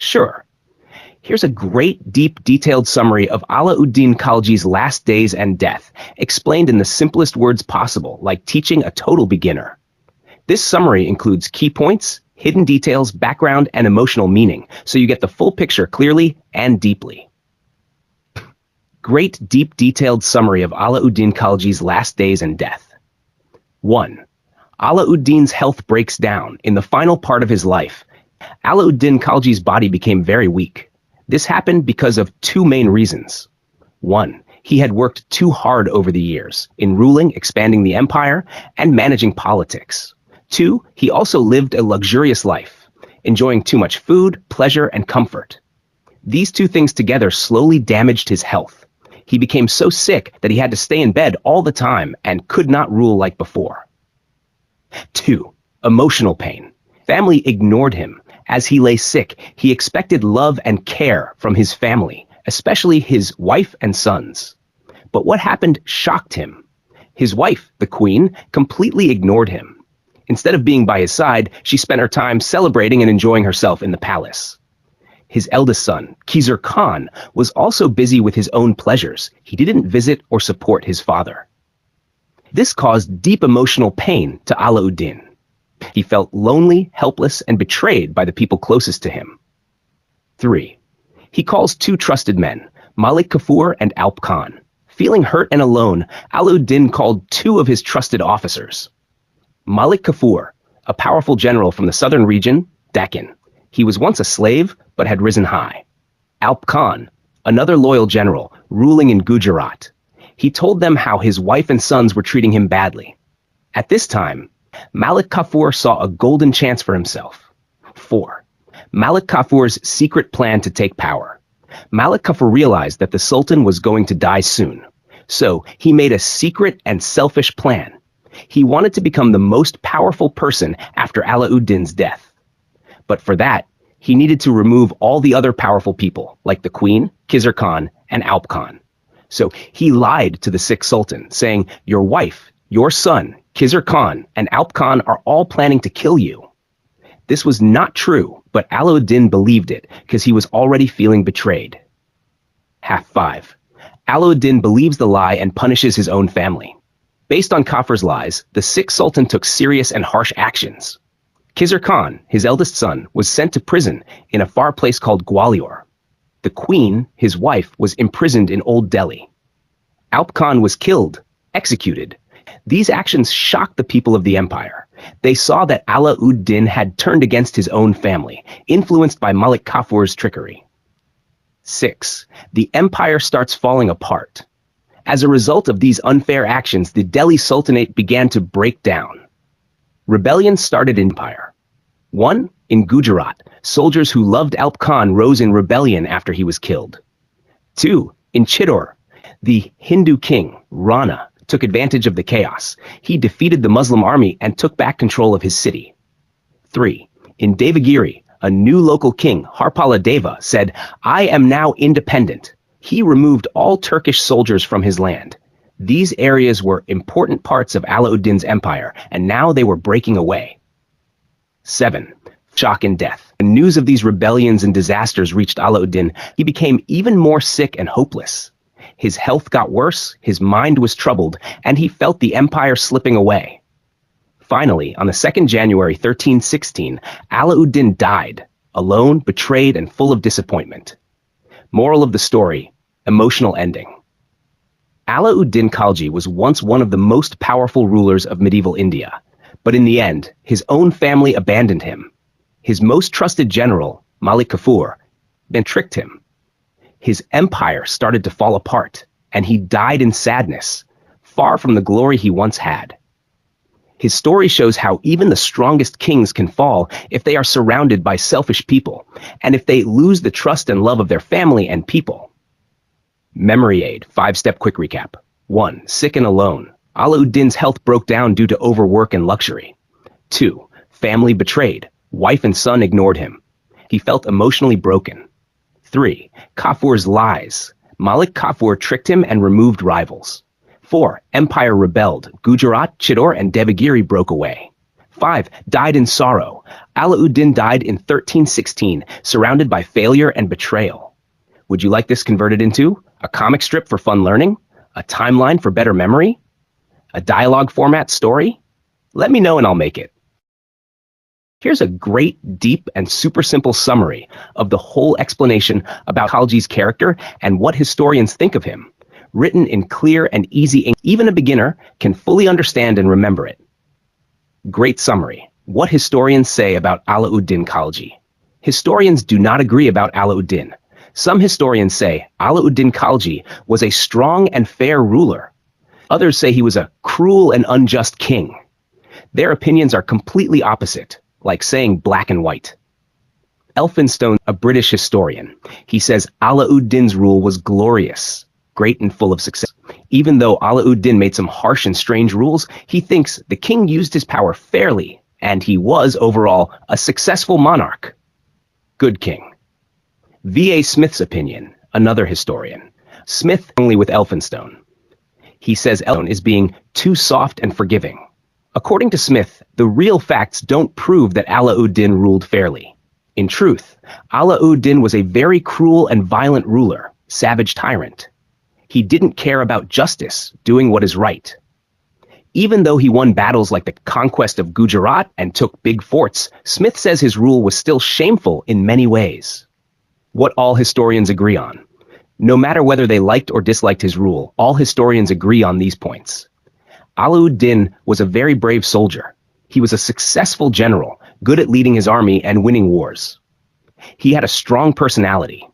Sure. Here's a great, deep, detailed summary of Alauddin Khalji's last days and death, explained in the simplest words possible, like teaching a total beginner. This summary includes key points, hidden details, background, and emotional meaning, so you get the full picture clearly and deeply. Great, deep, detailed summary of Alauddin Khalji's last days and death. 1. Alauddin's health breaks down. In the final part of his life, Alauddin Khalji's body became very weak. This happened because of two main reasons. 1. He had worked too hard over the years in ruling, expanding the empire, and managing politics. 2. He also lived a luxurious life, enjoying too much food, pleasure, and comfort. These two things together slowly damaged his health. He became so sick that he had to stay in bed all the time and could not rule like before. 2. Emotional pain. Family ignored him. As he lay sick, he expected love and care from his family, especially his wife and sons. But what happened shocked him. His wife, the queen, completely ignored him. Instead of being by his side, she spent her time celebrating and enjoying herself in the palace. His eldest son, Khizr Khan, was also busy with his own pleasures. He didn't visit or support his father. This caused deep emotional pain to Alauddin. He felt lonely, helpless, and betrayed by the people closest to him. 3. He calls two trusted men, Malik Kafur and Alp Khan. Feeling hurt and alone, Alauddin called two of his trusted officers. Malik Kafur, a powerful general from the southern region, Deccan. He was once a slave, but had risen high. Alp Khan, another loyal general, ruling in Gujarat. He told them how his wife and sons were treating him badly. At this time, Malik Kafur saw a golden chance for himself. 4. Malik Kafur's secret plan to take power. Malik Kafur realized that the Sultan was going to die soon, so he made a secret and selfish plan. He wanted to become the most powerful person after Alauddin's death. But for that, he needed to remove all the other powerful people, like the queen, Khizr Khan, and Alp Khan. So he lied to the sick Sultan, saying, "Your wife, your son, Khizr Khan, and Alp Khan are all planning to kill you." This was not true, but Alauddin believed it because he was already feeling betrayed. Half 5. Alauddin believes the lie and punishes his own family. Based on Kafur's lies, the sick Sultan took serious and harsh actions. Khizr Khan, his eldest son, was sent to prison in a far place called Gwalior. The queen, his wife, was imprisoned in Old Delhi. Alp Khan was killed, executed. These actions shocked the people of the empire. They saw that Alauddin had turned against his own family, influenced by Malik Kafur's trickery. 6. The empire starts falling apart. As a result of these unfair actions, the Delhi Sultanate began to break down. Rebellion started in empire. 1. In Gujarat, soldiers who loved Alp Khan rose in rebellion after he was killed. 2. In Chittor, the Hindu king, Rana, took advantage of the chaos. He defeated the Muslim army and took back control of his city. 3. In Devagiri, a new local king, Harpala Deva, said, "I am now independent." He removed all Turkish soldiers from his land. These areas were important parts of Alauddin's empire, and now they were breaking away. 7. Shock and death. When news of these rebellions and disasters reached Alauddin, he became even more sick and hopeless. His health got worse, his mind was troubled, and he felt the empire slipping away. Finally, on the 2nd January 1316, Alauddin died, alone, betrayed, and full of disappointment. Moral of the story: emotional ending. Alauddin Khalji was once one of the most powerful rulers of medieval India, but in the end, his own family abandoned him. His most trusted general, Malik Kafur, then tricked him. His empire started to fall apart, and he died in sadness, far from the glory he once had. His story shows how even the strongest kings can fall if they are surrounded by selfish people, and if they lose the trust and love of their family and people. Memory aid, 5-step quick recap. 1. Sick and alone. Alauddin's health broke down due to overwork and luxury. 2. Family betrayed. Wife and son ignored him. He felt emotionally broken. 3. Kafur's lies. Malik Kafur tricked him and removed rivals. 4. Empire rebelled. Gujarat, Chittor, and Devagiri broke away. 5. Died in sorrow. Alauddin died in 1316, surrounded by failure and betrayal. Would you like this converted into a comic strip for fun learning? A timeline for better memory? A dialogue format story? Let me know and I'll make it. Here's a great, deep, and super simple summary of the whole explanation about Khalji's character and what historians think of him, written in clear and easy English. Even a beginner can fully understand and remember it. Great summary. What historians say about Alauddin Khalji. Historians do not agree about Alauddin. Some historians say Alauddin Khalji was a strong and fair ruler. Others say he was a cruel and unjust king. Their opinions are completely opposite, like saying black and white. Elphinstone, a British historian, he says Alauddin's rule was glorious, great and full of success. Even though Alauddin made some harsh and strange rules, he thinks the king used his power fairly, and he was, overall, a successful monarch. Good king. V.A. Smith's opinion, another historian. Smith only with Elphinstone. He says Elphinstone is being too soft and forgiving. According to Smith, the real facts don't prove that Alauddin ruled fairly. In truth, Alauddin was a very cruel and violent ruler, savage tyrant. He didn't care about justice, doing what is right. Even though he won battles like the conquest of Gujarat and took big forts, Smith says his rule was still shameful in many ways. What all historians agree on. No matter whether they liked or disliked his rule, all historians agree on these points. Alauddin was a very brave soldier. He was a successful general, good at leading his army and winning wars. He had a strong personality.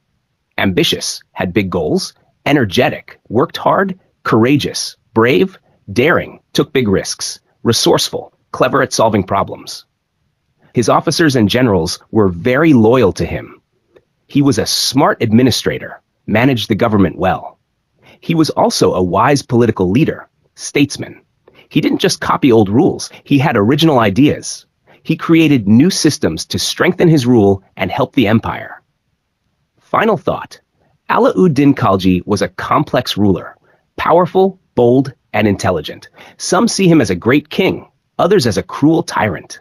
Ambitious, had big goals, energetic, worked hard, courageous, brave, daring, took big risks, resourceful, clever at solving problems. His officers and generals were very loyal to him. He was a smart administrator, managed the government well. He was also a wise political leader, statesman. He didn't just copy old rules, he had original ideas. He created new systems to strengthen his rule and help the empire. Final thought. Alauddin Khalji was a complex ruler, powerful, bold, and intelligent. Some see him as a great king, others as a cruel tyrant.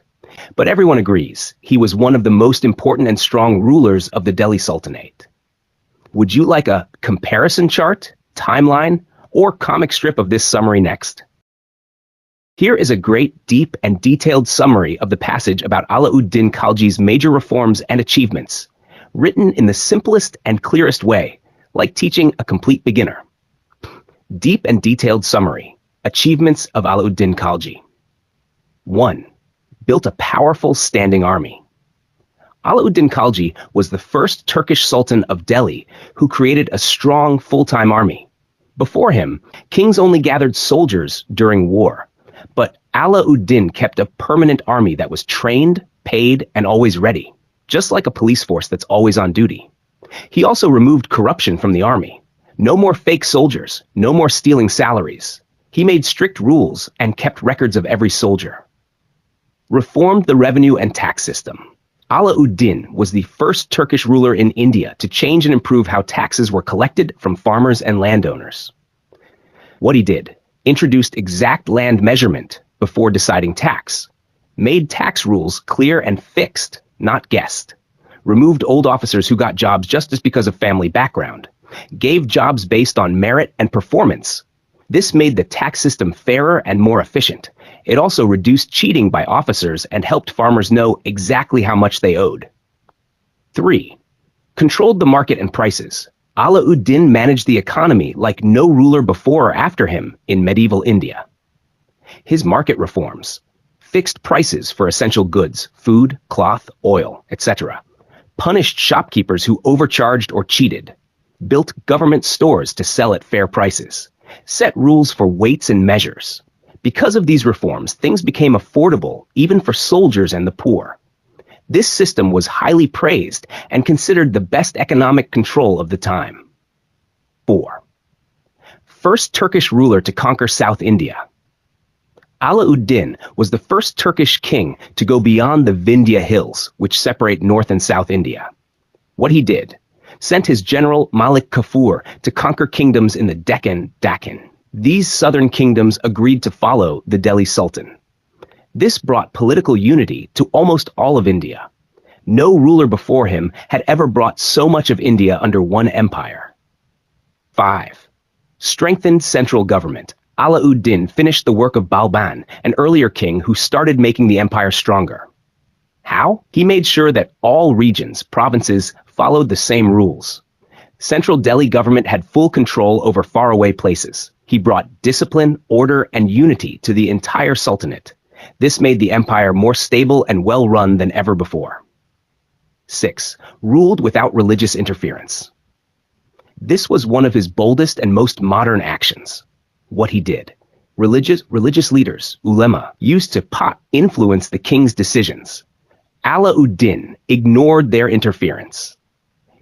But everyone agrees he was one of the most important and strong rulers of the Delhi Sultanate. Would you like a comparison chart, timeline, or comic strip of this summary next? Here is a great, deep, and detailed summary of the passage about Alauddin Khalji's major reforms and achievements, written in the simplest and clearest way, like teaching a complete beginner. Deep and detailed summary. Achievements of Alauddin Khalji. 1. Built a powerful standing army. Alauddin Khalji was the first Turkish Sultan of Delhi who created a strong full-time army. Before him, kings only gathered soldiers during war. But Alauddin kept a permanent army that was trained, paid, and always ready, just like a police force that's always on duty. He also removed corruption from the army. No more fake soldiers, no more stealing salaries. He made strict rules and kept records of every soldier. Reformed the revenue and tax system. Alauddin was the first Turkish ruler in India to change and improve how taxes were collected from farmers and landowners. What he did: introduced exact land measurement before deciding tax, made tax rules clear and fixed, not guessed, removed old officers who got jobs just because of family background, gave jobs based on merit and performance. This made the tax system fairer and more efficient. It also reduced cheating by officers and helped farmers know exactly how much they owed. 3. Controlled the market and prices. Alauddin managed the economy like no ruler before or after him in medieval India. His market reforms: fixed prices for essential goods, food, cloth, oil, etc. Punished shopkeepers who overcharged or cheated. Built government stores to sell at fair prices. Set rules for weights and measures. Because of these reforms, things became affordable even for soldiers and the poor. This system was highly praised and considered the best economic control of the time. 4. First Turkish ruler to conquer South India. Alauddin was the first Turkish king to go beyond the Vindhya Hills, which separate North and South India. What he did: sent his general Malik Kafur to conquer kingdoms in the Deccan. These southern kingdoms agreed to follow the Delhi Sultan. This brought political unity to almost all of India. No ruler before him had ever brought so much of India under one empire. 5. Strengthened central government. Alauddin finished the work of Balban, an earlier king who started making the empire stronger. How? He made sure that all regions, provinces, followed the same rules. Central Delhi government had full control over faraway places. He brought discipline, order, and unity to the entire sultanate. This made the empire more stable and well-run than ever before. 6. Ruled without religious interference. This was one of his boldest and most modern actions. What he did. Religious leaders, ulema, used to influence the king's decisions. Alauddin ignored their interference.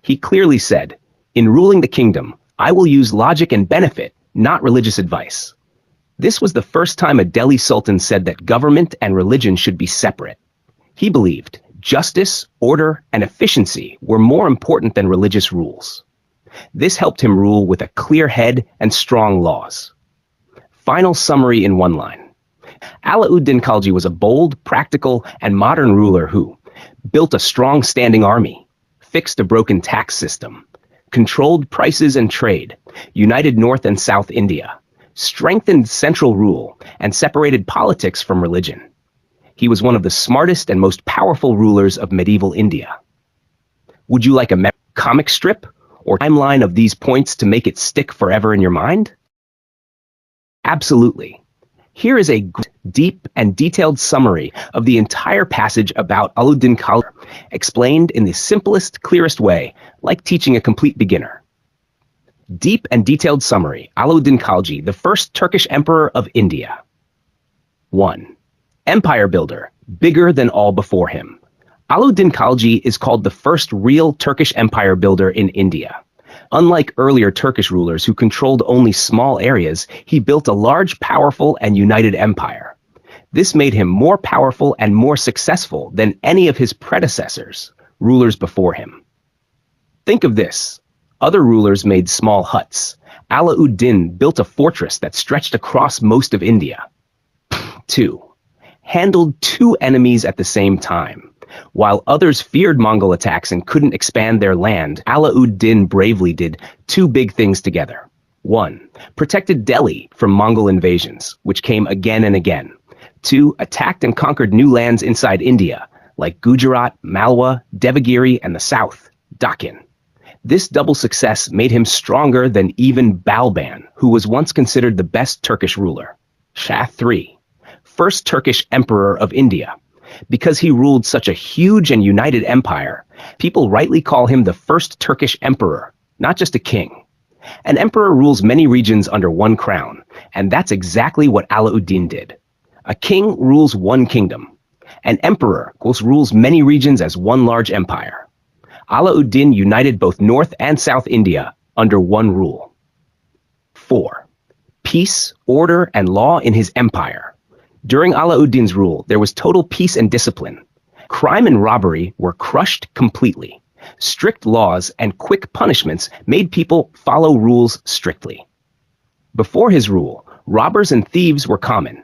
He clearly said, "In ruling the kingdom, I will use logic and benefit, not religious advice." This was the first time a Delhi sultan said that government and religion should be separate. He believed justice, order, and efficiency were more important than religious rules. This helped him rule with a clear head and strong laws. Final summary in one line. Alauddin Khalji was a bold, practical, and modern ruler who built a strong standing army, fixed a broken tax system, controlled prices and trade, united North and South India, strengthened central rule, and separated politics from religion. He was one of the smartest and most powerful rulers of medieval India. Would you like a comic strip or timeline of these points to make it stick forever in your mind? Absolutely. Here is a deep and detailed summary of the entire passage about Alauddin Khalji, explained in the simplest, clearest way, like teaching a complete beginner. Deep and detailed summary. Alauddin Khalji, the first Turkish emperor of India. 1. Empire builder, bigger than all before him. Alauddin Khalji is called the first real Turkish empire builder in India. Unlike earlier Turkish rulers who controlled only small areas, he built a large, powerful, and united empire. This made him more powerful and more successful than any of his predecessors, rulers before him. Think of this. Other rulers made small huts. Alauddin built a fortress that stretched across most of India. 2. Handled two enemies at the same time. While others feared Mongol attacks and couldn't expand their land, Alauddin bravely did two big things together. 1. Protected Delhi from Mongol invasions, which came again and again. 2. Attacked and conquered new lands inside India, like Gujarat, Malwa, Devagiri, and the south, Deccan. This double success made him stronger than even Balban, who was once considered the best Turkish ruler. Shah 3. First Turkish emperor of India. Because he ruled such a huge and united empire, people rightly call him the first Turkish emperor, not just a king. An emperor rules many regions under one crown, and that's exactly what Alauddin did. A king rules one kingdom. An emperor rules many regions as one large empire. Alauddin united both North and South India under one rule. 4. Peace, order, and law in his empire. During Alauddin's rule, there was total peace and discipline. Crime and robbery were crushed completely. Strict laws and quick punishments made people follow rules strictly. Before his rule, robbers and thieves were common.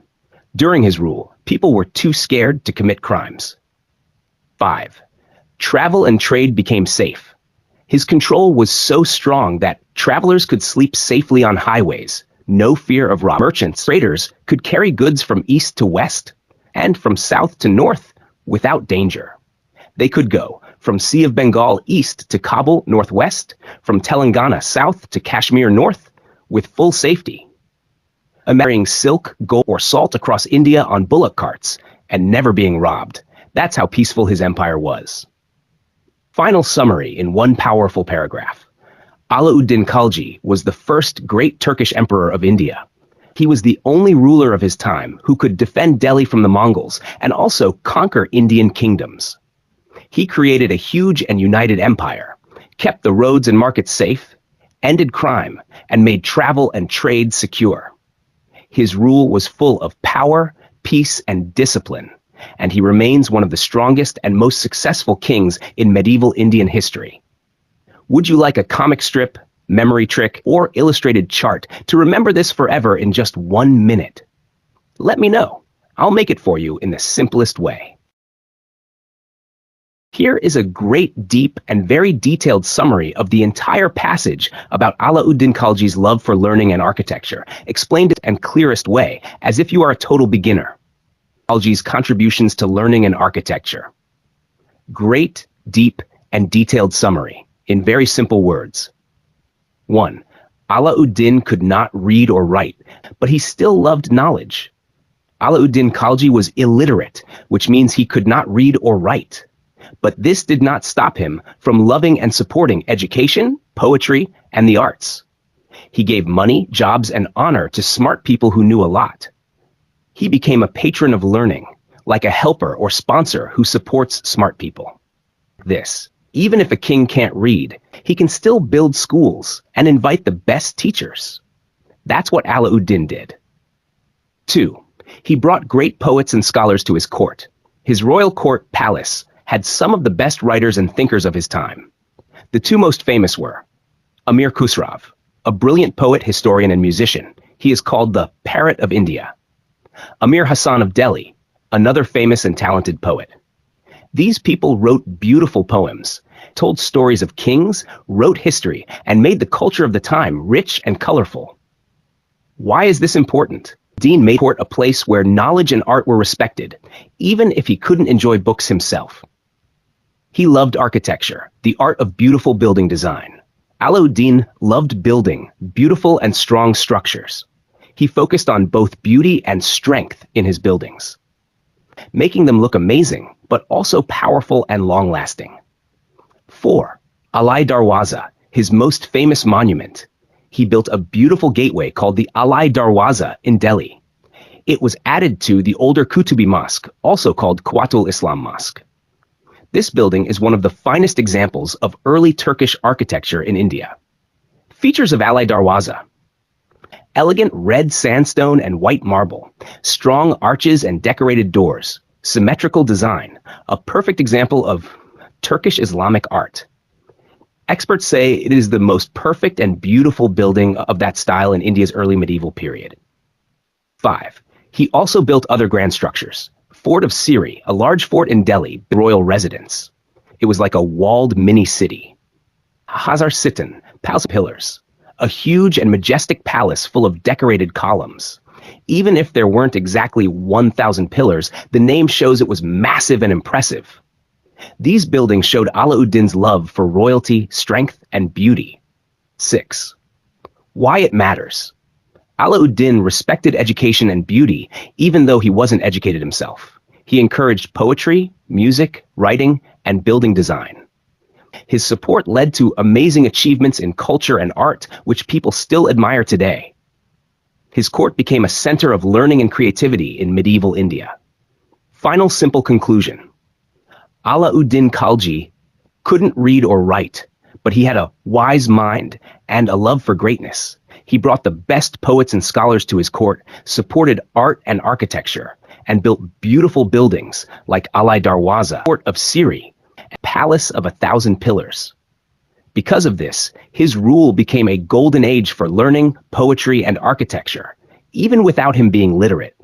During his rule, people were too scared to commit crimes. 5. Travel and trade became safe. His control was so strong that travelers could sleep safely on highways. No fear of robbers. Merchants, traders could carry goods from east to west and from south to north without danger. They could go from Sea of Bengal east to Kabul northwest, from Telangana south to Kashmir north with full safety. Carrying silk, gold, or salt across India on bullock carts and never being robbed. That's how peaceful his empire was. Final summary in one powerful paragraph. Alauddin Khalji was the first great Turkish emperor of India. He was the only ruler of his time who could defend Delhi from the Mongols and also conquer Indian kingdoms. He created a huge and united empire, kept the roads and markets safe, ended crime, and made travel and trade secure. His rule was full of power, peace, and discipline, and he remains one of the strongest and most successful kings in medieval Indian history. Would you like a comic strip, memory trick, or illustrated chart to remember this forever in just 1 minute? Let me know. I'll make it for you in the simplest way. Here is a great, deep, and very detailed summary of the entire passage about Alauddin Khalji's love for learning and architecture, explained in the clearest way, as if you are a total beginner. Khalji's contributions to learning and architecture. Great, deep, and detailed summary, in very simple words. 1. Alauddin could not read or write, but he still loved knowledge. Alauddin Khalji was illiterate, which means he could not read or write. But this did not stop him from loving and supporting education, poetry, and the arts. He gave money, jobs, and honor to smart people who knew a lot. He became a patron of learning, like a helper or sponsor who supports smart people. Even if a king can't read, he can still build schools and invite the best teachers. That's what Alauddin did. 2. He brought great poets and scholars to his court. His royal court palace had some of the best writers and thinkers of his time. The two most famous were Amir Khusrav, a brilliant poet, historian, and musician. He is called the Parrot of India. Amir Hassan of Delhi, another famous and talented poet. These people wrote beautiful poems, told stories of kings, wrote history, and made the culture of the time rich and colorful. Why is this important? Alauddin made court a place where knowledge and art were respected, even if he couldn't enjoy books himself. He loved architecture, the art of beautiful building design. Alauddin loved building beautiful and strong structures. He focused on both beauty and strength in his buildings, making them look amazing, but also powerful and long-lasting. 4. Alai Darwaza, his most famous monument. He built a beautiful gateway called the Alai Darwaza in Delhi. It was added to the older Qutubi Mosque, also called Quwwatul Islam Mosque. This building is one of the finest examples of early Turkish architecture in India. Features of Alai Darwaza: elegant red sandstone and white marble, strong arches and decorated doors, symmetrical design, a perfect example of Turkish Islamic art. Experts say it is the most perfect and beautiful building of that style in India's early medieval period. 5. He also built other grand structures. Fort of Siri, a large fort in Delhi, the royal residence. It was like a walled mini-city. Hazar Sitan, Palace Pillars, a huge and majestic palace full of decorated columns. Even if there weren't exactly 1,000 pillars, the name shows it was massive and impressive. These buildings showed Alauddin's love for royalty, strength, and beauty. 6. Why it matters. Alauddin respected education and beauty, even though he wasn't educated himself. He encouraged poetry, music, writing, and building design. His support led to amazing achievements in culture and art, which people still admire today. His court became a center of learning and creativity in medieval India. Final simple conclusion. Alauddin Khalji couldn't read or write, but he had a wise mind and a love for greatness. He brought the best poets and scholars to his court, supported art and architecture, and built beautiful buildings like Alai Darwaza, Fort of Siri, and Palace of 1,000 Pillars. Because of this, his rule became a golden age for learning, poetry, and architecture, even without him being literate.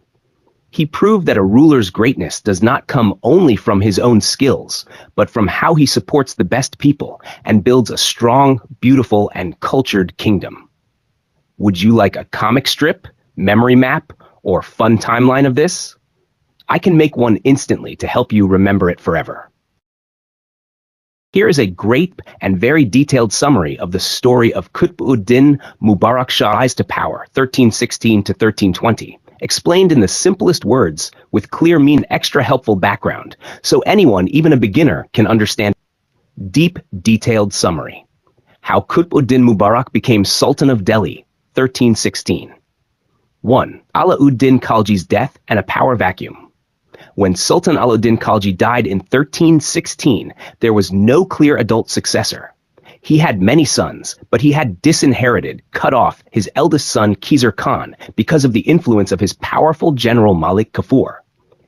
He proved that a ruler's greatness does not come only from his own skills, but from how he supports the best people and builds a strong, beautiful, and cultured kingdom. Would you like a comic strip, memory map, or fun timeline of this? I can make one instantly to help you remember it forever. Here is a great and very detailed summary of the story of Qutb-ud-Din Mubarak Shah's rise to power, 1316 to 1320, explained in the simplest words with clear meaning and extra helpful background, so anyone, even a beginner, can understand. Deep, detailed summary. How Qutb-ud-Din Mubarak became Sultan of Delhi, 1316. 1. Alauddin Khalji's death and a power vacuum. When Sultan Alauddin Khalji died in 1316, there was no clear adult successor. He had many sons, but he had disinherited, cut off, his eldest son Khizr Khan because of the influence of his powerful general Malik Kafur.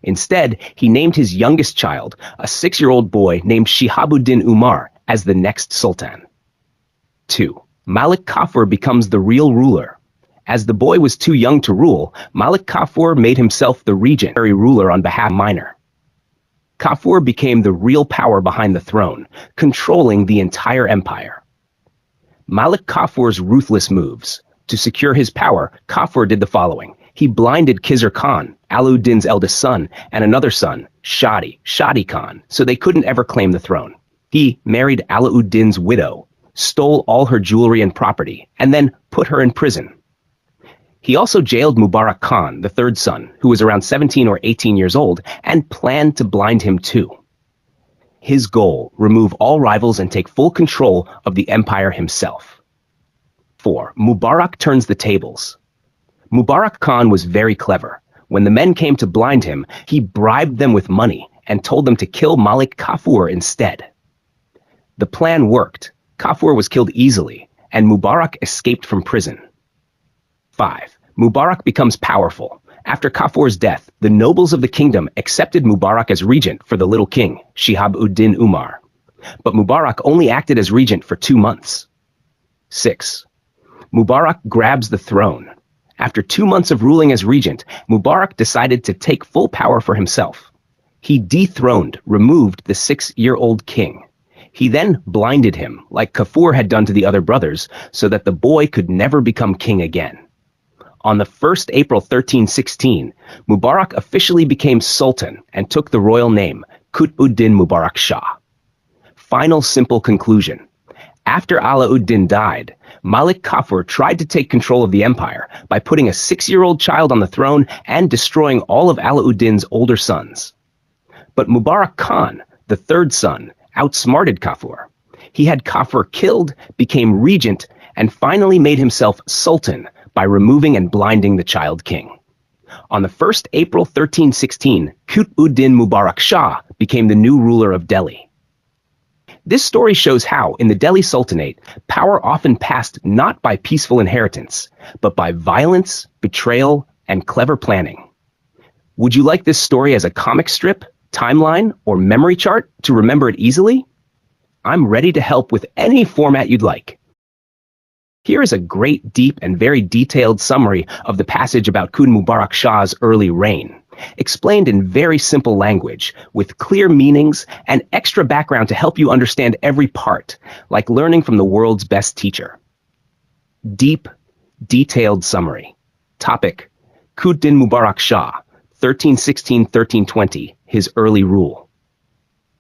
Instead, he named his youngest child, a 6-year-old boy named Shihabuddin Umar, as the next sultan. 2. Malik Kafur becomes the real ruler. As the boy was too young to rule, Malik Kafur made himself the regent, ruler on behalf of minor. Kafur became the real power behind the throne, controlling the entire empire. Malik Kafur's ruthless moves. To secure his power, Kafur did the following. He blinded Khizr Khan, Alauddin's eldest son, and another son, Shadi Khan, so they couldn't ever claim the throne. He married Alauddin's widow, stole all her jewelry and property, and then put her in prison. He also jailed Mubarak Khan, the third son, who was around 17 or 18 years old, and planned to blind him too. His goal, remove all rivals and take full control of the empire himself. 4. Mubarak turns the tables. Mubarak Khan was very clever. When the men came to blind him, he bribed them with money and told them to kill Malik Kafur instead. The plan worked. Kafur was killed easily, and Mubarak escaped from prison. 5. Mubarak becomes powerful. After Kafur's death, the nobles of the kingdom accepted Mubarak as regent for the little king, Shihab-ud-Din Umar. But Mubarak only acted as regent for 2 months. 6. Mubarak grabs the throne. After 2 months of ruling as regent, Mubarak decided to take full power for himself. He removed the 6-year-old king. He then blinded him, like Kafur had done to the other brothers, so that the boy could never become king again. On the 1st April 1316, Mubarak officially became sultan and took the royal name, Qutb-ud-Din Mubarak Shah. Final simple conclusion. After Alauddin died, Malik Kafur tried to take control of the empire by putting a 6-year-old child on the throne and destroying all of Alauddin's older sons. But Mubarak Khan, the third son, outsmarted Kafur. He had Kafur killed, became regent, and finally made himself sultan by removing and blinding the child king. On the 1st April 1316, Qutb-ud-Din Mubarak Shah became the new ruler of Delhi. This story shows how, in the Delhi Sultanate, power often passed not by peaceful inheritance, but by violence, betrayal, and clever planning. Would you like this story as a comic strip, timeline, or memory chart to remember it easily? I'm ready to help with any format you'd like. Here is a great, deep, and very detailed summary of the passage about Qutb Mubarak Shah's early reign, explained in very simple language, with clear meanings and extra background to help you understand every part, like learning from the world's best teacher. Deep, detailed summary. Topic: Qutb Mubarak Shah, 1316-1320, his early rule.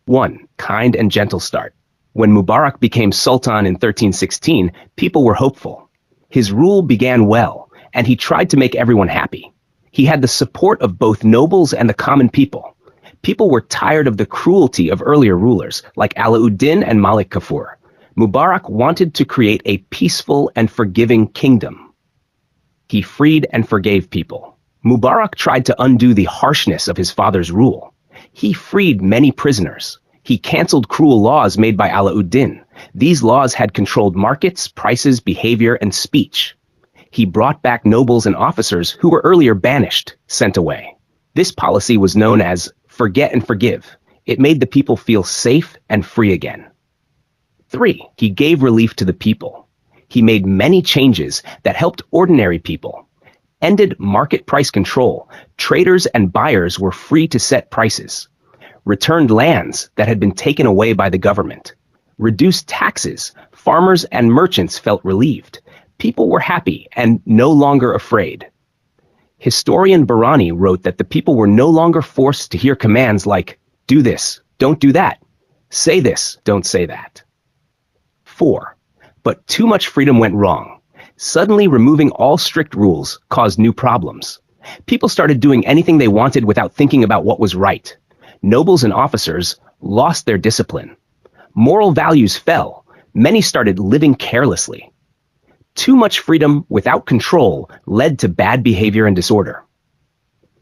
1. Kind and gentle start. When Mubarak became sultan in 1316, people were hopeful. His rule began well, and he tried to make everyone happy. He had the support of both nobles and the common people. People were tired of the cruelty of earlier rulers, like Alauddin and Malik Kafur. Mubarak wanted to create a peaceful and forgiving kingdom. He freed and forgave people. Mubarak tried to undo the harshness of his father's rule. He freed many prisoners. He canceled cruel laws made by Alauddin. These laws had controlled markets, prices, behavior, and speech. He brought back nobles and officers who were earlier banished, sent away. This policy was known as forget and forgive. It made the people feel safe and free again. 3. He gave relief to the people. He made many changes that helped ordinary people. Ended market price control. Traders and buyers were free to set prices. Returned lands that had been taken away by the government. Reduced taxes. Farmers and merchants felt relieved. People were happy and no longer afraid. Historian Barani wrote that the people were no longer forced to hear commands like, do this, don't do that, say this, don't say that. 4. But too much freedom went wrong. Suddenly removing all strict rules caused new problems. People started doing anything they wanted without thinking about what was right. Nobles and officers lost their discipline. Moral values fell. Many started living carelessly. Too much freedom without control led to bad behavior and disorder.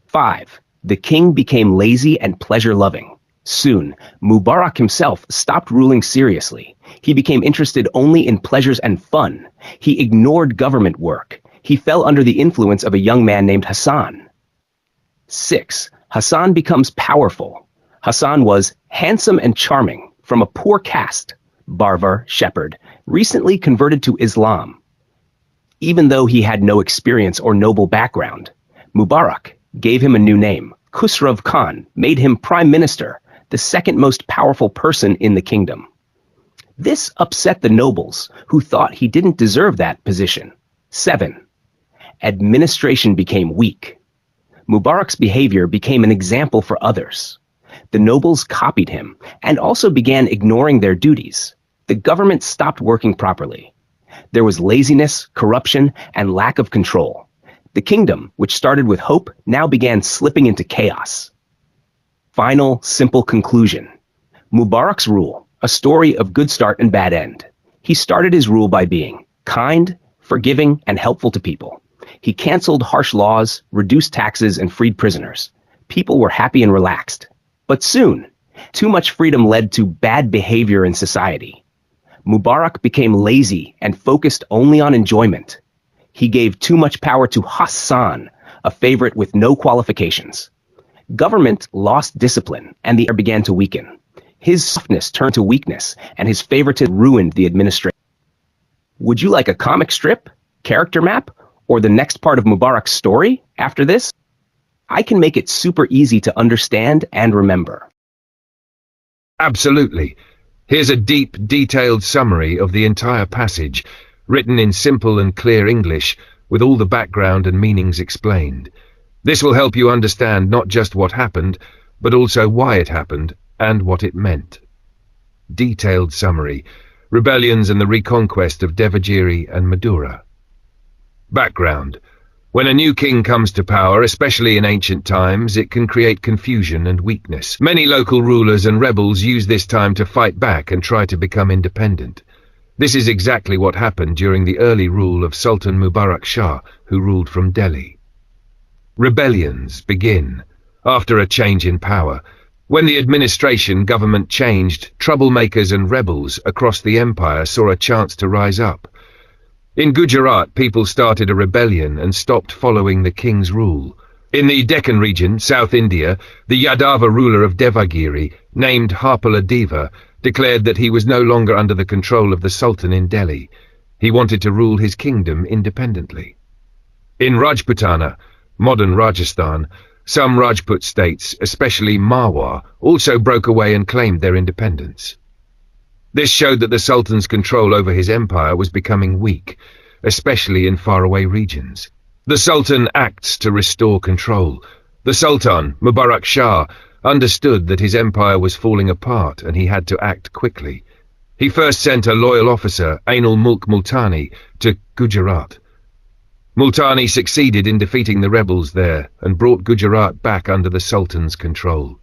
5. The king became lazy and pleasure-loving. Soon, Mubarak himself stopped ruling seriously. He became interested only in pleasures and fun. He ignored government work. He fell under the influence of a young man named Hassan. 6. Hassan becomes powerful. Hassan was handsome and charming, from a poor caste, Barbar, shepherd, recently converted to Islam. even though he had no experience or noble background. Mubarak gave him a new name. Khusrav Khan made him prime minister, the second most powerful person in the kingdom. This upset the nobles, who thought he didn't deserve that position. 7. Administration became weak. Mubarak's behavior became an example for others. The nobles copied him and also began ignoring their duties. The government stopped working properly. There was laziness, corruption, and lack of control. The kingdom, which started with hope, now began slipping into chaos. Final, simple conclusion. Mubarak's rule, a story of good start and bad end. He started his rule by being kind, forgiving, and helpful to people. He canceled harsh laws, reduced taxes, and freed prisoners. People were happy and relaxed. But soon, too much freedom led to bad behavior in society. Mubarak became lazy and focused only on enjoyment. He gave too much power to Hassan, a favorite with no qualifications. Government lost discipline, and the air began to weaken. His softness turned to weakness, and his favoritism ruined the administration. Would you like a comic strip, character map, or the next part of Mubarak's story after this? I can make it super easy to understand and remember. Absolutely. Here's a deep, detailed summary of the entire passage, written in simple and clear English, with all the background and meanings explained. This will help you understand not just what happened, but also why it happened and what it meant. Detailed summary: rebellions and the reconquest of Devagiri and Madura. Background: when a new king comes to power, especially in ancient times, it can create confusion and weakness. Many local rulers and rebels use this time to fight back and try to become independent. This is exactly what happened during the early rule of Sultan Mubarak Shah, who ruled from Delhi. Rebellions begin after a change in power. When the government changed, troublemakers and rebels across the empire saw a chance to rise up. In Gujarat, people started a rebellion and stopped following the king's rule. In the Deccan region, South India, the Yadava ruler of Devagiri, named Harpaladeva, declared that he was no longer under the control of the Sultan in Delhi. He wanted to rule his kingdom independently. In Rajputana, modern Rajasthan, some Rajput states, especially Marwar, also broke away and claimed their independence. This showed that the Sultan's control over his empire was becoming weak, especially in faraway regions. The Sultan acts to restore control. The Sultan, Mubarak Shah, understood that his empire was falling apart and he had to act quickly. He first sent a loyal officer, Ainul-Mulk Multani, to Gujarat. Multani succeeded in defeating the rebels there and brought Gujarat back under the Sultan's control.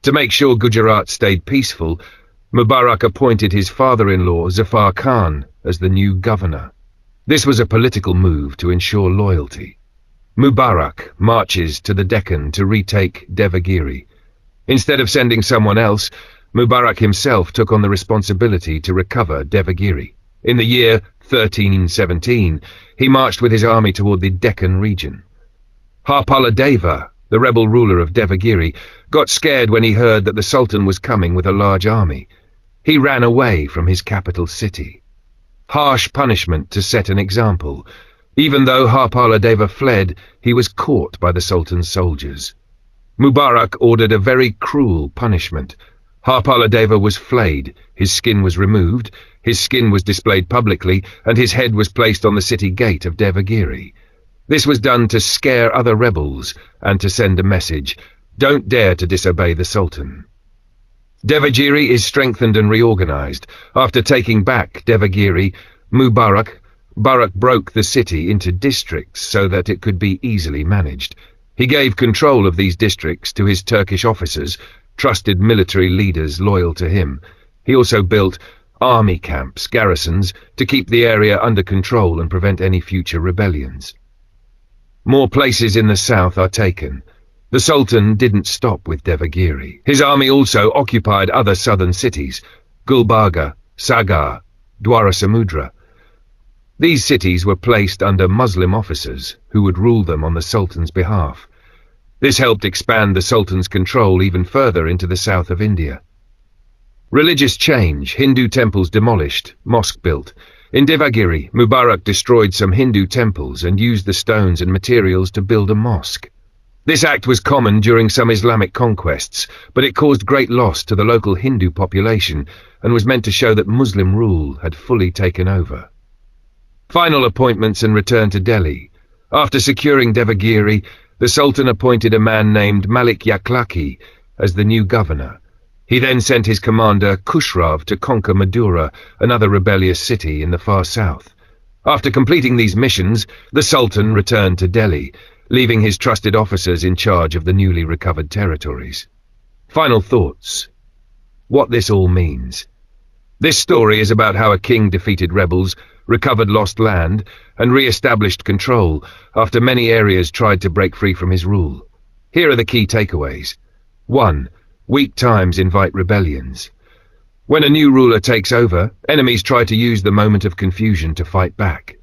To make sure Gujarat stayed peaceful, Mubarak appointed his father-in-law, Zafar Khan, as the new governor. This was a political move to ensure loyalty. Mubarak marches to the Deccan to retake Devagiri. Instead of sending someone else, Mubarak himself took on the responsibility to recover Devagiri. In the year 1317, he marched with his army toward the Deccan region. Harpaladeva, the rebel ruler of Devagiri, got scared when he heard that the Sultan was coming with a large army. He ran away from his capital city. Harsh punishment to set an example. Even though Harpaladeva fled, he was caught by the Sultan's soldiers. Mubarak ordered a very cruel punishment. Harpaladeva was flayed, his skin was removed, his skin was displayed publicly, and his head was placed on the city gate of Devagiri. This was done to scare other rebels and to send a message: don't dare to disobey the Sultan. Devagiri is strengthened and reorganized. After taking back Devagiri, Mubarak broke the city into districts so that it could be easily managed. He gave control of these districts to his Turkish officers, trusted military leaders loyal to him. He also built army camps, garrisons, to keep the area under control and prevent any future rebellions. More places in the south are taken. The Sultan didn't stop with Devagiri. His army also occupied other southern cities: Gulbarga, Sagar, Dwarasamudra. These cities were placed under Muslim officers who would rule them on the Sultan's behalf. This helped expand the Sultan's control even further into the south of India. Religious change: Hindu temples demolished, mosque built. In Devagiri, Mubarak destroyed some Hindu temples and used the stones and materials to build a mosque. This act was common during some Islamic conquests, but it caused great loss to the local Hindu population and was meant to show that Muslim rule had fully taken over. Final appointments and return to Delhi. After securing Devagiri, the Sultan appointed a man named Malik Yaklaki as the new governor. He then sent his commander Khusrav to conquer Madura, another rebellious city in the far south. After completing these missions, the Sultan returned to Delhi, leaving his trusted officers in charge of the newly recovered territories. Final thoughts. What this all means. This story is about how a king defeated rebels, recovered lost land, and re-established control after many areas tried to break free from his rule. Here are the key takeaways. 1. Weak times invite rebellions. When a new ruler takes over, enemies try to use the moment of confusion to fight back.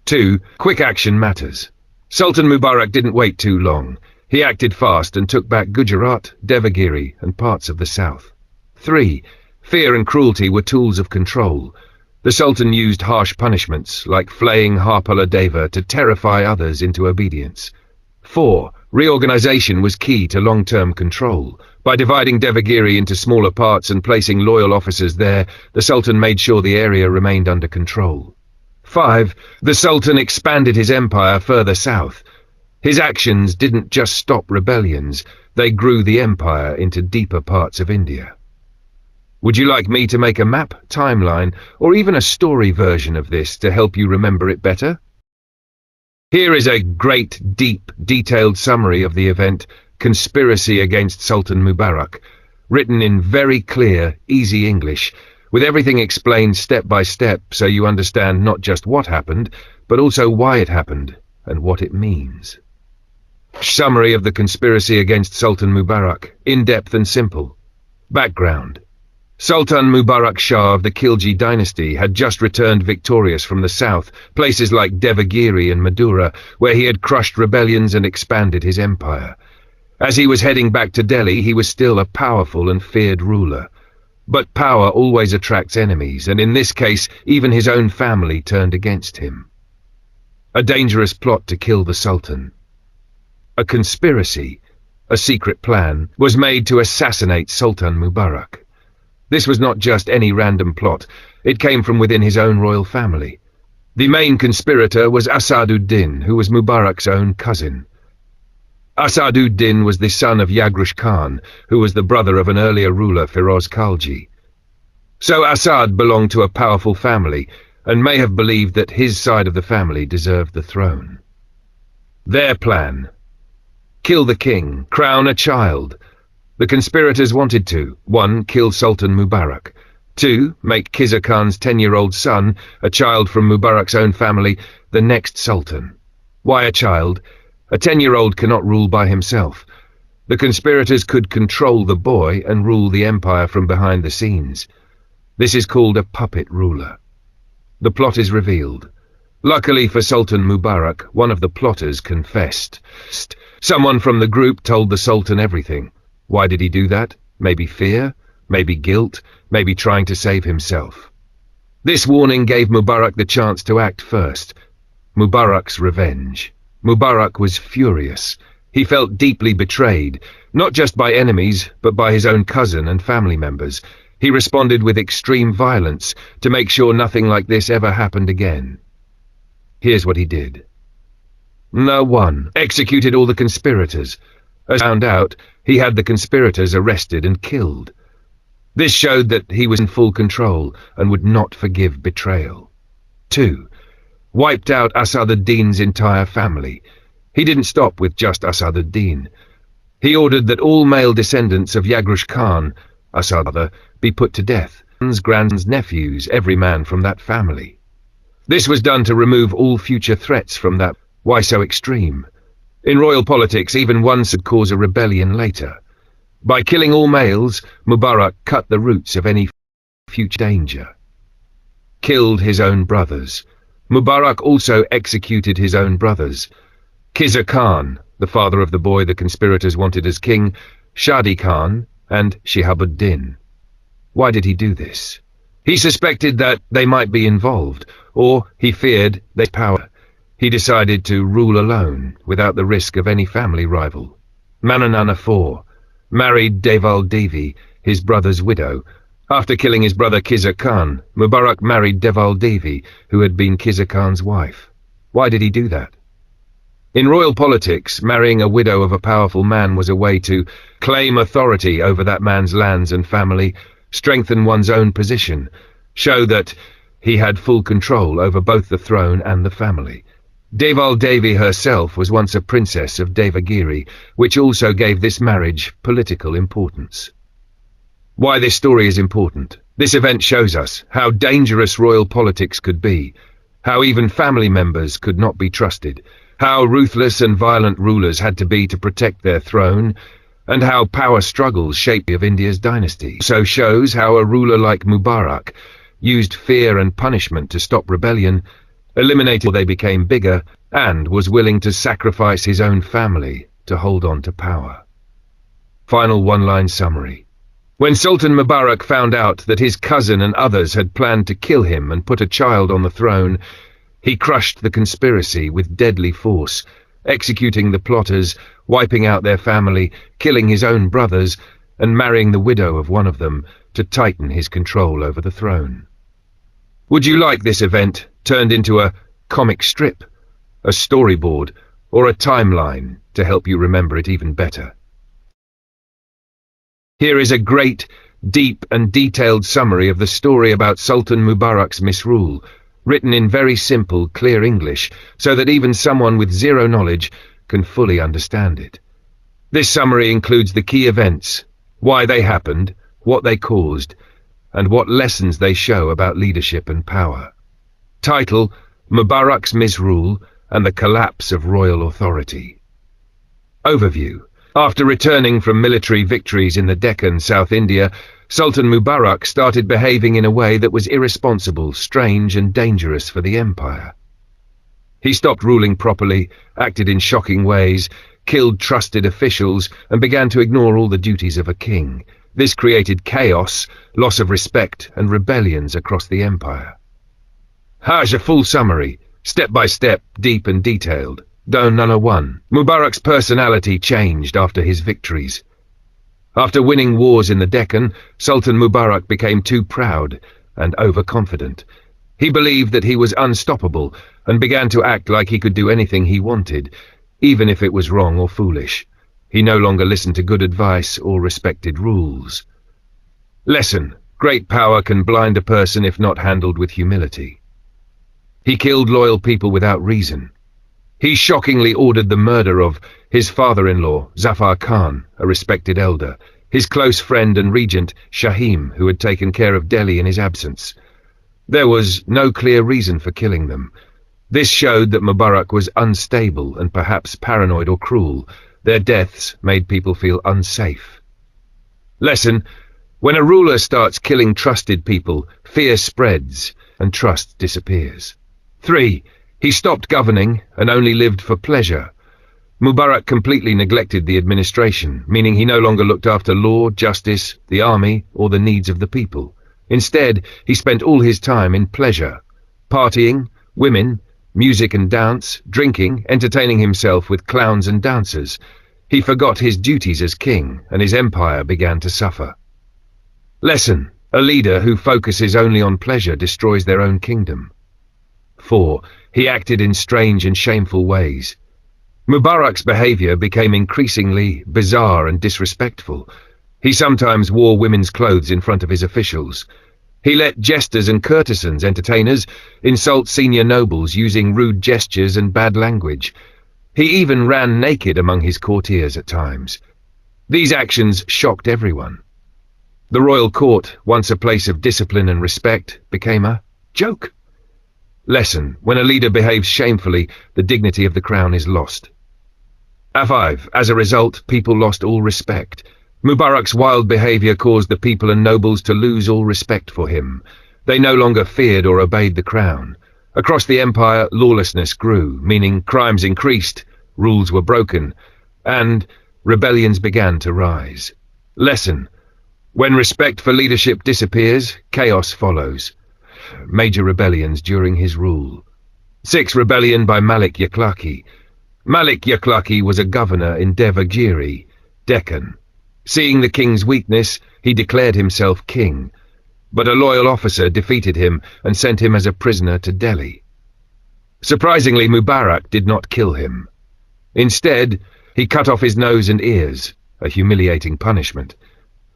2. Quick action matters. Sultan Mubarak didn't wait too long. He acted fast and took back Gujarat, Devagiri, and parts of the south. 3. Fear and cruelty were tools of control. The Sultan used harsh punishments, like flaying Harpala Deva, to terrify others into obedience. 4. Reorganization was key to long-term control. By dividing Devagiri into smaller parts and placing loyal officers there, the Sultan made sure the area remained under control. 5. The Sultan expanded his empire further south. His actions didn't just stop rebellions, they grew the empire into deeper parts of India. Would you like me to make a map, timeline, or even a story version of this to help you remember it better? Here is a great, deep, detailed summary of the event, Conspiracy Against Sultan Mubarak, written in very clear, easy English, with everything explained step by step so you understand not just what happened, but also why it happened and what it means. Summary of the Conspiracy Against Sultan Mubarak, in-depth and simple. Background. Sultan Mubarak Shah of the Khalji dynasty had just returned victorious from the south, places like Devagiri and Madura, where he had crushed rebellions and expanded his empire. As he was heading back to Delhi, he was still a powerful and feared ruler. But power always attracts enemies, and in this case, even his own family turned against him. A dangerous plot to kill the Sultan. A conspiracy, a secret plan, was made to assassinate Sultan Mubarak. This was not just any random plot, it came from within his own royal family. The main conspirator was Asad-ud-Din, who was Mubarak's own cousin. Asad-ud-Din was the son of Yagrush Khan, who was the brother of an earlier ruler, Firoz Khalji. So Asad belonged to a powerful family, and may have believed that his side of the family deserved the throne. Their plan: kill the king, crown a child. The conspirators wanted to: 1. Kill Sultan Mubarak. 2. Make Khiza Khan's 10-year-old son, a child from Mubarak's own family, the next sultan. Why a child? A 10-year-old cannot rule by himself. The conspirators could control the boy and rule the empire from behind the scenes. This is called a puppet ruler. The plot is revealed. Luckily for Sultan Mubarak, one of the plotters confessed. Someone from the group told the Sultan everything. Why did he do that? Maybe fear, maybe guilt, maybe trying to save himself. This warning gave Mubarak the chance to act first. Mubarak's revenge. Mubarak was furious. He felt deeply betrayed, not just by enemies, but by his own cousin and family members. He responded with extreme violence to make sure nothing like this ever happened again. Here's what he did. No. 1. Executed all the conspirators. As found out, he had the conspirators arrested and killed. This showed that he was in full control and would not forgive betrayal. 2. Wiped out Asad-ud-Din's entire family. He didn't stop with just Asad-ud-Din. He ordered that all male descendants of Yagrush Khan, Asad, be put to death. Grands nephews, every man from that family. This was done to remove all future threats from that. Why so extreme? In royal politics, even one could cause a rebellion later. By killing all males, Mubarak cut the roots of any future danger. Killed his own brothers. Mubarak also executed his own brothers. Khiza Khan, the father of the boy the conspirators wanted as king, Shadi Khan, and Shihab-ud-Din. Why did he do this? He suspected that they might be involved, or he feared their power. He decided to rule alone, without the risk of any family rival. Manannana IV married Deval Devi, his brother's widow. After killing his brother Khizr Khan, Mubarak married Deval Devi, who had been Khizr Khan's wife. Why did he do that? In royal politics, marrying a widow of a powerful man was a way to claim authority over that man's lands and family, strengthen one's own position, show that he had full control over both the throne and the family. Deval Devi herself was once a princess of Devagiri, which also gave this marriage political importance. Why this story is important? This event shows us how dangerous royal politics could be, how even family members could not be trusted, how ruthless and violent rulers had to be to protect their throne, and how power struggles shaped the of India's dynasty. So shows how a ruler like Mubarak used fear and punishment to stop rebellion, eliminated till they became bigger, and was willing to sacrifice his own family to hold on to power. Final one-line summary. When Sultan Mubarak found out that his cousin and others had planned to kill him and put a child on the throne, he crushed the conspiracy with deadly force, executing the plotters, wiping out their family, killing his own brothers, and marrying the widow of one of them to tighten his control over the throne. Would you like this event turned into a comic strip, a storyboard, or a timeline to help you remember it even better? Here is a great, deep and detailed summary of the story about Sultan Mubarak's misrule, written in very simple, clear English, so that even someone with zero knowledge can fully understand it. This summary includes the key events, why they happened, what they caused, and what lessons they show about leadership and power. Title: Mubarak's Misrule and the Collapse of Royal Authority. Overview. After returning from military victories in the Deccan, South India, Sultan Mubarak started behaving in a way that was irresponsible, strange and dangerous for the empire. He stopped ruling properly, acted in shocking ways, killed trusted officials, and began to ignore all the duties of a king. This created chaos, loss of respect, and rebellions across the empire. Here's a full summary, step by step, deep and detailed. Done Number 1. Mubarak's personality changed after his victories. After winning wars in the Deccan, Sultan Mubarak became too proud and overconfident. He believed that he was unstoppable and began to act like he could do anything he wanted, even if it was wrong or foolish. He no longer listened to good advice or respected rules. Lesson: great power can blind a person if not handled with humility. He killed loyal people without reason. He shockingly ordered the murder of his father-in-law, Zafar Khan, a respected elder, his close friend and regent, Shahim, who had taken care of Delhi in his absence. There was no clear reason for killing them. This showed that Mubarak was unstable and perhaps paranoid or cruel. Their deaths made people feel unsafe. Lesson: when a ruler starts killing trusted people, fear spreads and trust disappears. 3. He stopped governing and only lived for pleasure. Mubarak completely neglected the administration, meaning he no longer looked after law, justice, the army, or the needs of the people. Instead, he spent all his time in pleasure, partying, women, music and dance, drinking, entertaining himself with clowns and dancers. He forgot his duties as king, and his empire began to suffer. Lesson: a leader who focuses only on pleasure destroys their own kingdom. 4. He acted in strange and shameful ways. Mubarak's behavior became increasingly bizarre and disrespectful. He sometimes wore women's clothes in front of his officials. He let jesters and courtesans, entertainers, insult senior nobles using rude gestures and bad language. He even ran naked among his courtiers at times. These actions shocked everyone. The royal court, once a place of discipline and respect, became a joke. Lesson: when a leader behaves shamefully, the dignity of the crown is lost. 5. As a result, people lost all respect. Mubarak's wild behavior caused the people and nobles to lose all respect for him. They no longer feared or obeyed the crown. Across the empire, lawlessness grew, meaning crimes increased, rules were broken, and rebellions began to rise. Lesson: when respect for leadership disappears, chaos follows. major rebellions during his rule. 6. Rebellion by Malik Yaklaki. Malik Yaklaki was a governor in Devagiri, Deccan. Seeing the king's weakness, he declared himself king, but a loyal officer defeated him and sent him as a prisoner to Delhi. Surprisingly, Mubarak did not kill him. Instead, he cut off his nose and ears, a humiliating punishment.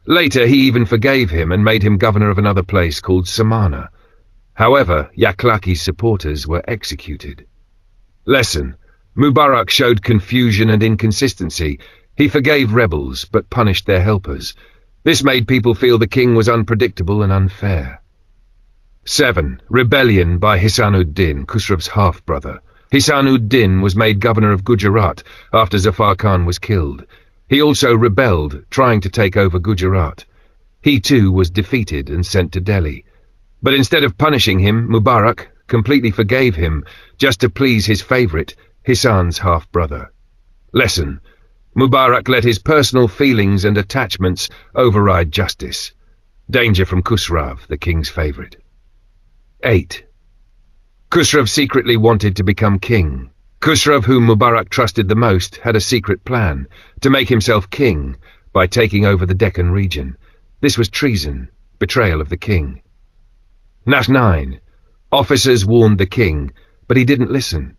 Later, he even forgave him and made him governor of another place called Samana. However, Yaklaki's supporters were executed. Lesson: Mubarak showed confusion and inconsistency. He forgave rebels, but punished their helpers. This made people feel the king was unpredictable and unfair. 7. Rebellion by Hisanuddin, Khusrav's half-brother. Hisanuddin was made governor of Gujarat after Zafar Khan was killed. He also rebelled, trying to take over Gujarat. He too was defeated and sent to Delhi. But instead of punishing him, Mubarak completely forgave him, just to please his favourite, Hisan's half-brother. Lesson: Mubarak let his personal feelings and attachments override justice. Danger from Khusrav, the king's favourite. 8. Khusrav secretly wanted to become king. Khusrav, whom Mubarak trusted the most, had a secret plan to make himself king by taking over the Deccan region. This was treason, betrayal of the king. 9. Officers warned the king, but he didn't listen.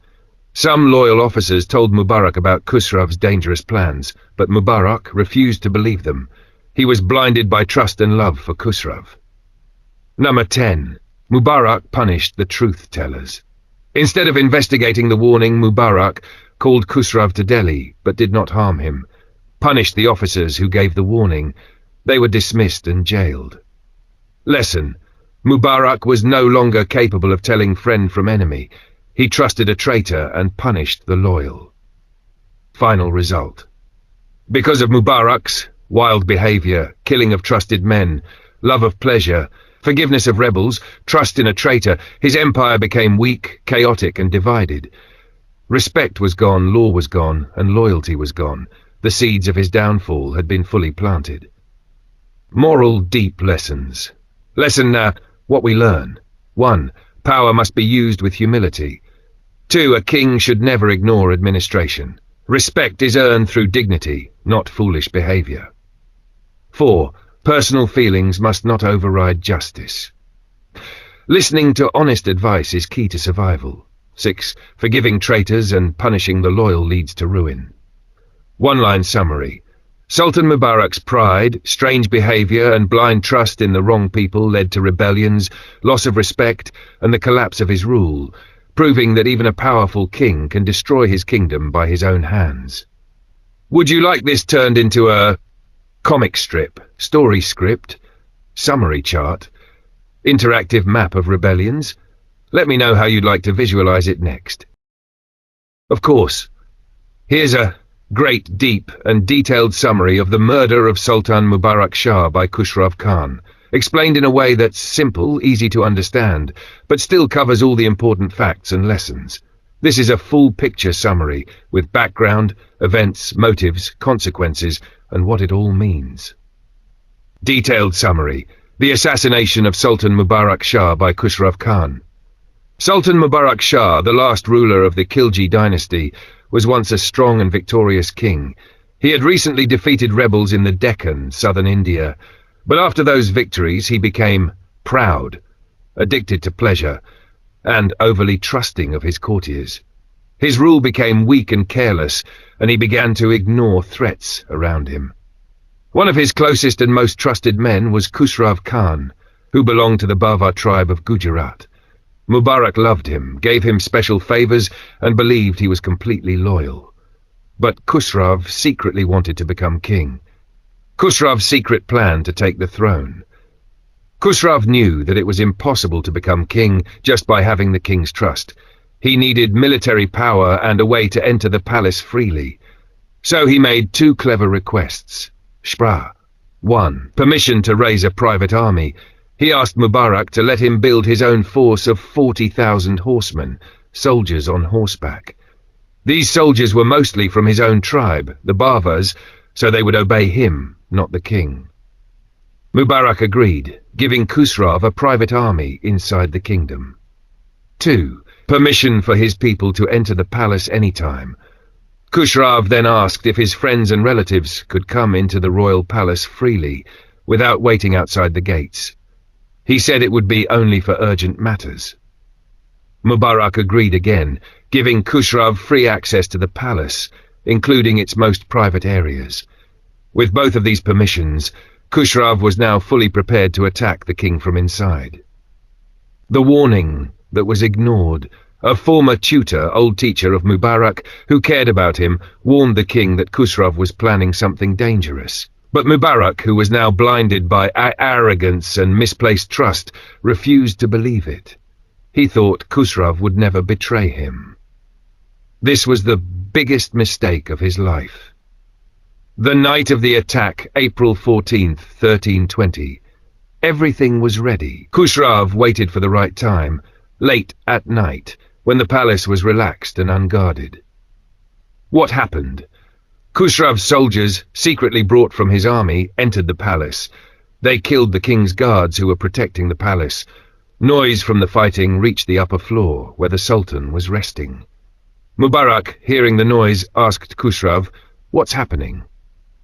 Some loyal officers told Mubarak about Khusrav's dangerous plans, but Mubarak refused to believe them. He was blinded by trust and love for Khusrav. 10. Mubarak punished the truth-tellers. Instead of investigating the warning, Mubarak called Khusrav to Delhi, but did not harm him, punished the officers who gave the warning. They were dismissed and jailed. Lesson: Mubarak was no longer capable of telling friend from enemy. He trusted a traitor and punished the loyal. Final result: because of Mubarak's wild behavior, killing of trusted men, love of pleasure, forgiveness of rebels, trust in a traitor, his empire became weak, chaotic, and divided. Respect was gone, law was gone, and loyalty was gone. The seeds of his downfall had been fully planted. Moral deep lessons. Lesson what we learn. 1. Power must be used with humility. 2. A king should never ignore administration. Respect is earned through dignity, not foolish behavior. 4. Personal feelings must not override justice. Listening to honest advice is key to survival. 6. Forgiving traitors and punishing the loyal leads to ruin. One-line summary. Sultan Mubarak's pride, strange behavior, and blind trust in the wrong people led to rebellions, loss of respect, and the collapse of his rule, proving that even a powerful king can destroy his kingdom by his own hands. Would you like this turned into a comic strip, story script, summary chart, interactive map of rebellions? Let me know how you'd like to visualize it next. Of course, here's a great, deep, and detailed summary of the murder of Sultan Mubarak Shah by Khusrav Khan, explained in a way that's simple, easy to understand, but still covers all the important facts and lessons. This is a full-picture summary, with background, events, motives, consequences, and what it all means. Detailed summary. The assassination of Sultan Mubarak Shah by Khusrav Khan. Sultan Mubarak Shah, the last ruler of the Khalji dynasty, was once a strong and victorious king. He had recently defeated rebels in the Deccan, southern India, but after those victories he became proud, addicted to pleasure, and overly trusting of his courtiers. His rule became weak and careless, and he began to ignore threats around him. One of his closest and most trusted men was Khusrav Khan, who belonged to the Bavar tribe of Gujarat. Mubarak loved him, gave him special favors, and believed he was completely loyal. But Khusrav secretly wanted to become king. Khusrav's secret plan to take the throne. Khusrav knew that it was impossible to become king just by having the king's trust. He needed military power and a way to enter the palace freely. So he made two clever requests. Shpra. 1. Permission to raise a private army. He asked Mubarak to let him build his own force of 40,000 horsemen, soldiers on horseback. These soldiers were mostly from his own tribe, the Bavars, so they would obey him, not the king. Mubarak agreed, giving Khusrav a private army inside the kingdom. 2. Permission for his people to enter the palace anytime. Khusrav then asked if his friends and relatives could come into the royal palace freely, without waiting outside the gates. He said it would be only for urgent matters. Mubarak agreed again, giving Khusrav free access to the palace, including its most private areas. With both of these permissions, Khusrav was now fully prepared to attack the king from inside. The warning that was ignored. A former tutor, old teacher of Mubarak, who cared about him, warned the king that Khusrav was planning something dangerous. But Mubarak, who was now blinded by arrogance and misplaced trust, refused to believe it. He thought Khusrav would never betray him. This was the biggest mistake of his life. The night of the attack, April 14th, 1320. Everything was ready. Khusrav waited for the right time, late at night, when the palace was relaxed and unguarded. What happened? Khusrav's soldiers, secretly brought from his army, entered the palace. They killed the king's guards who were protecting the palace. Noise from the fighting reached the upper floor, where the Sultan was resting. Mubarak, hearing the noise, asked Khusrav, "What's happening?"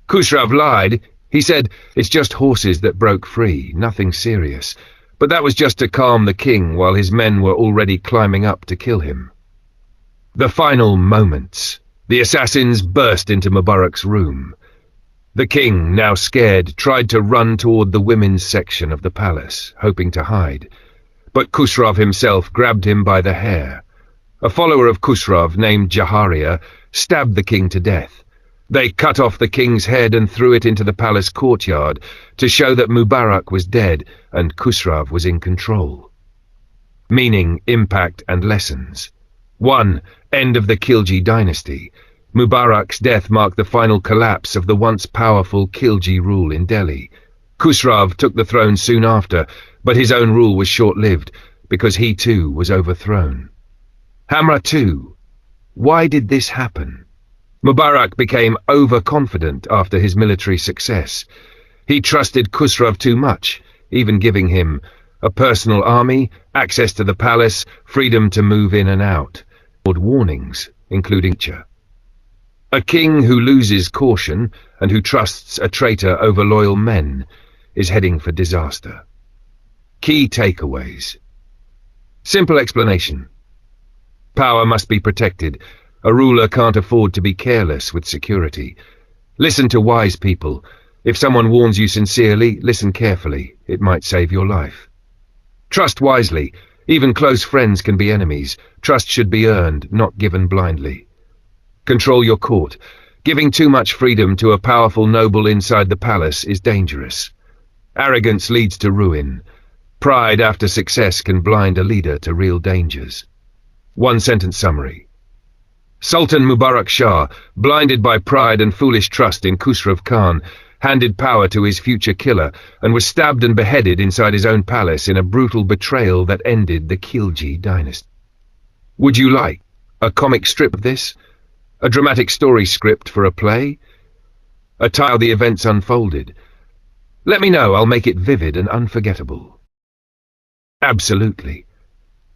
Khusrav lied. He said, "It's just horses that broke free, nothing serious." But that was just to calm the king while his men were already climbing up to kill him. The final moments. The assassins burst into Mubarak's room. The king, now scared, tried to run toward the women's section of the palace, hoping to hide. But Khusrav himself grabbed him by the hair. A follower of Khusrav, named Jaharia, stabbed the king to death. They cut off the king's head and threw it into the palace courtyard to show that Mubarak was dead and Khusrav was in control. Meaning, impact, and lessons. 1. End of the Khalji dynasty. Mubarak's death marked the final collapse of the once powerful Khalji rule in Delhi. Khusrav took the throne soon after, but his own rule was short-lived because he too was overthrown. Hamra 2. Why did this happen? Mubarak became overconfident after his military success. He trusted Khusrav too much, even giving him a personal army, access to the palace, freedom to move in and out, warnings, including a king who loses caution and who trusts a traitor over loyal men is heading for disaster. Key takeaways. Simple explanation. Power must be protected. A ruler can't afford to be careless with security. Listen to wise people. If someone warns you sincerely, listen carefully. It might save your life. Trust wisely. Even close friends can be enemies. Trust should be earned, not given blindly. Control your court. Giving too much freedom to a powerful noble inside the palace is dangerous. Arrogance leads to ruin. Pride after success can blind a leader to real dangers. One-sentence summary. Sultan Mubarak Shah, blinded by pride and foolish trust in Khusrav Khan, handed power to his future killer and was stabbed and beheaded inside his own palace in a brutal betrayal that ended the Khalji dynasty. Would you like a comic strip of this? A dramatic story script for a play? A tale how the events unfolded? Let me know, I'll make it vivid and unforgettable. Absolutely.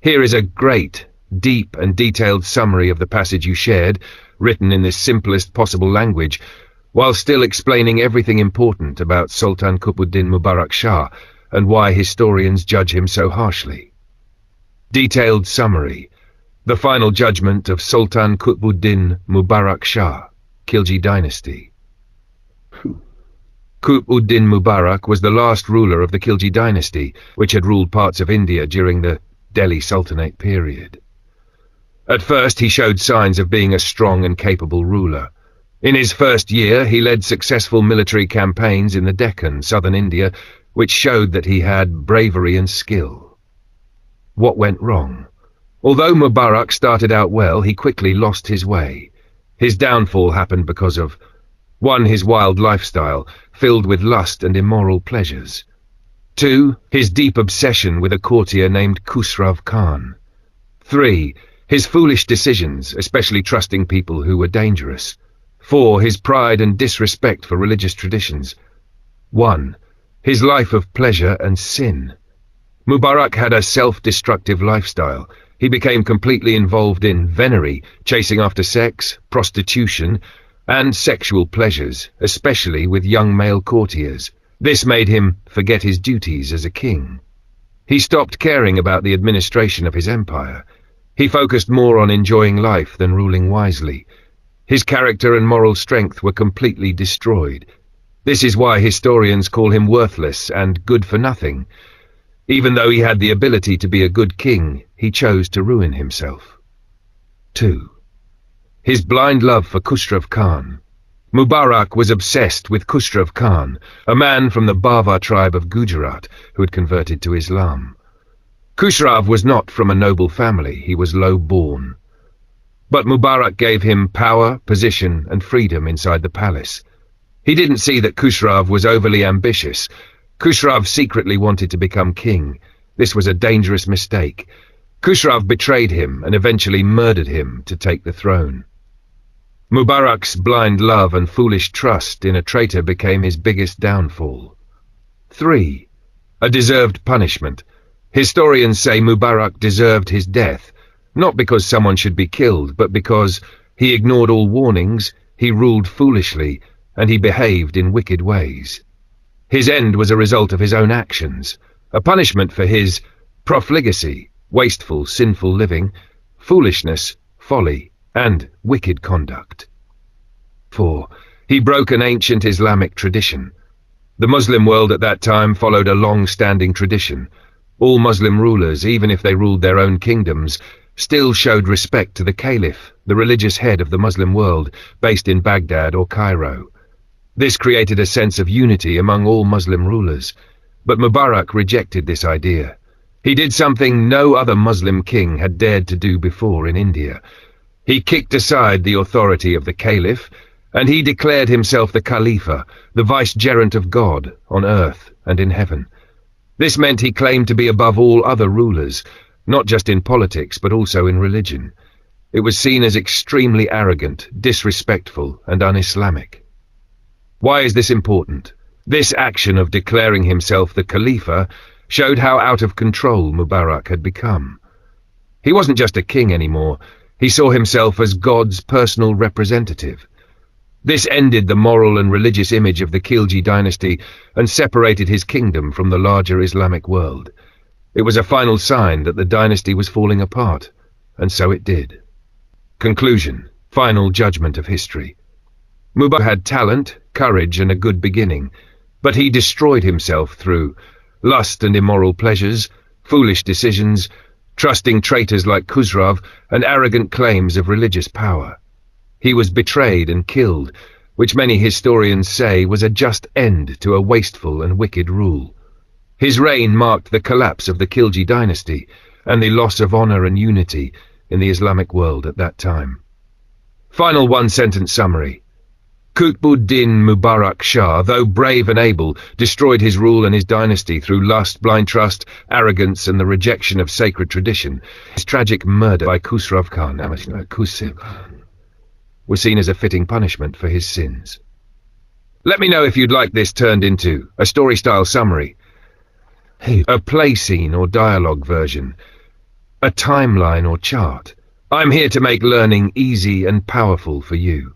Here is a great, deep and detailed summary of the passage you shared, written in the simplest possible language, while still explaining everything important about Sultan Qutbuddin Mubarak Shah and why historians judge him so harshly. Detailed summary. The final judgment of Sultan Qutbuddin Mubarak Shah, Khalji dynasty. Qutbuddin Mubarak was the last ruler of the Khalji dynasty, which had ruled parts of India during the Delhi Sultanate period. At first, he showed signs of being a strong and capable ruler. In his first year, he led successful military campaigns in the Deccan, southern India, which showed that he had bravery and skill. What went wrong? Although Mubarak started out well, he quickly lost his way. His downfall happened because of 1. His wild lifestyle, filled with lust and immoral pleasures. 2. His deep obsession with a courtier named Khusrav Khan. 3. His foolish decisions, especially trusting people who were dangerous. 4. His pride and disrespect for religious traditions. 1. his life of pleasure and sin. Mubarak had a self-destructive lifestyle. He became completely involved in venery, chasing after sex, prostitution, and sexual pleasures, especially with young male courtiers. This made him forget his duties as a king. He stopped caring about the administration of his empire. He focused more on enjoying life than ruling wisely. His character and moral strength were completely destroyed. This is why historians call him worthless and good for nothing. Even though he had the ability to be a good king, he chose to ruin himself. 2. His blind love for Khusrav Khan. Mubarak was obsessed with Khusrav Khan, a man from the Bava tribe of Gujarat who had converted to Islam. Khusrav was not from a noble family, he was low-born. But Mubarak gave him power, position, and freedom inside the palace. He didn't see that Khusrav was overly ambitious. Khusrav secretly wanted to become king. This was a dangerous mistake. Khusrav betrayed him and eventually murdered him to take the throne. Mubarak's blind love and foolish trust in a traitor became his biggest downfall. 3. A deserved punishment. Historians say Mubarak deserved his death, not because someone should be killed, but because he ignored all warnings, he ruled foolishly, and he behaved in wicked ways. His end was a result of his own actions, a punishment for his profligacy, wasteful, sinful living, foolishness, folly, and wicked conduct. 4. He broke an ancient Islamic tradition. The Muslim world at that time followed a long-standing tradition. All Muslim rulers, even if they ruled their own kingdoms, still showed respect to the Caliph, the religious head of the Muslim world, based in Baghdad or Cairo. This created a sense of unity among all Muslim rulers, but Mubarak rejected this idea. He did something no other Muslim king had dared to do before in India. He kicked aside the authority of the Caliph, and he declared himself the Khalifa, the vicegerent of God on earth and in heaven. This meant he claimed to be above all other rulers, not just in politics but also in religion. It was seen as extremely arrogant, disrespectful, and un-Islamic. Why is this important? This action of declaring himself the Khalifa showed how out of control Mubarak had become. He wasn't just a king anymore. He saw himself as God's personal representative. This ended the moral and religious image of the Khalji dynasty and separated his kingdom from the larger Islamic world. It was a final sign that the dynasty was falling apart, and so it did. Conclusion. Final judgment of history. Mubarak had talent, courage, and a good beginning, but he destroyed himself through lust and immoral pleasures, foolish decisions, trusting traitors like Khusrav, and arrogant claims of religious power. He was betrayed and killed, which many historians say was a just end to a wasteful and wicked rule. His reign marked the collapse of the Khalji dynasty and the loss of honor and unity in the Islamic world at that time. Final one-sentence summary. Qutb-ud-Din Mubarak Shah, though brave and able, destroyed his rule and his dynasty through lust, blind trust, arrogance, and the rejection of sacred tradition. His tragic murder by Khusrav Khan was seen as a fitting punishment for his sins. Let me know if you'd like this turned into a story-style summary, a play scene or dialogue version, a timeline or chart. I'm here to make learning easy and powerful for you.